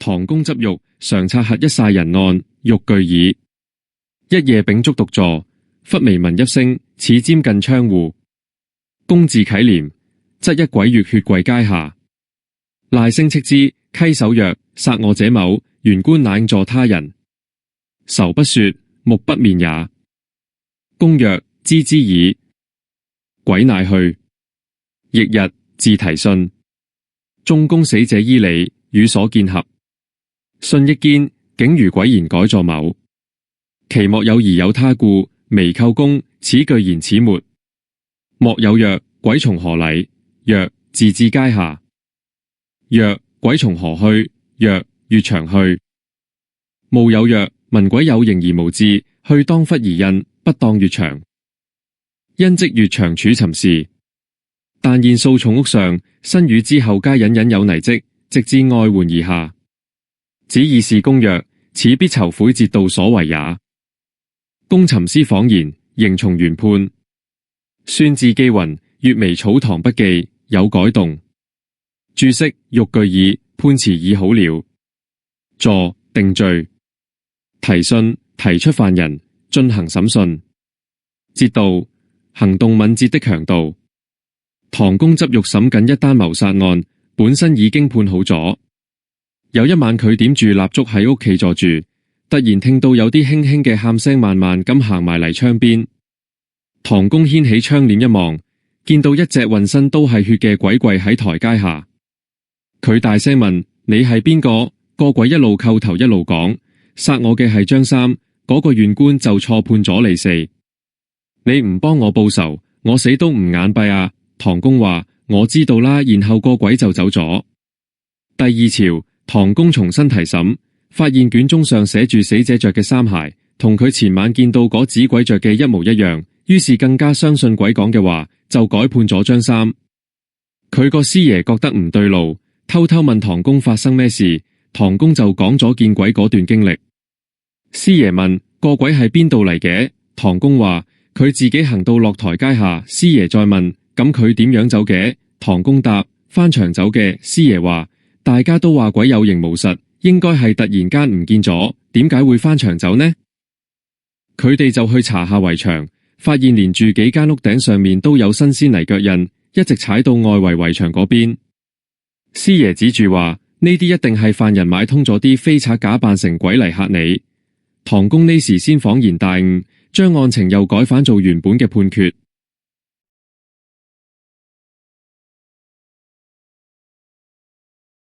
唐公執獄，常察核一殺人案，欲具矣。一夜秉燭獨坐，忽微聞一聲，似尖近窗戶。公自啟簾，則一鬼月血跪階下。賴聲斥之，稽首曰：殺我者某，原官乃助他人。仇不說，目不面也。公曰：知之矣。鬼乃去。翌日，自提訊，眾公死者衣履，與所見合。信益堅，竟如鬼言改作某。其莫有疑有他故，微叩公，此句言始末。莫有曰：鬼從何嚟？曰：自至階下。曰：鬼從何去？曰：越牆去。務有曰：聞鬼有形而無志，去當忽而印，不當越牆。因即越牆處尋事，但現數重屋上，新宇之後皆隱隱有泥迹，直至外垣而下。只以是公曰：此必籌悔折道所為也。公沉思恍然，仍從原判。孫志基云：閱微草堂筆記，有改動。注釋：欲具矣，判詞已好了。坐定罪。提訊：提出犯人，進行審訊。節度：行動敏捷的強盜。唐公執獄審緊一單謀殺案，本身已經判好咗。有一晚佢點住蠟燭喺屋企坐住，突然聽到有啲輕輕嘅喊聲，慢慢咁行埋嚟窗邊。唐公掀起窗簾一望，見到一隻渾身都係血嘅鬼跪喺台階下。佢大聲問：你係邊個？個鬼一路叩頭一路講：殺我嘅係張三，嗰個縣官就錯判咗你死。你唔幫我報仇，我死都唔眼閉啊！唐公話：我知道啦，然後個鬼就走咗。第二朝，唐公重新提審，發現卷宗上寫住死者着嘅衫鞋，同佢前晚見到嗰紙鬼着嘅一模一樣，於是更加相信鬼講嘅話，就改判咗張三。佢個師爺覺得唔對路，偷偷問唐公發生咩事，唐公就講咗見鬼嗰段經歷。師爺問：個鬼係邊度嚟嘅？唐公話：佢自己行到落台階下。師爺再問：咁佢點樣走嘅？唐公答：翻牆走嘅。師爺話：大家都話鬼有形無實，應該係突然間唔見咗，點解會翻牆走呢？佢哋就去查下圍牆，發現連住幾間屋頂上面都有新鮮泥腳印，一直踩到外圍圍牆嗰邊。師爺指住話：呢啲一定係犯人買通咗啲飛賊假扮成鬼嚟嚇你。唐公呢時先恍然大悟，將案情又改返做原本嘅判決。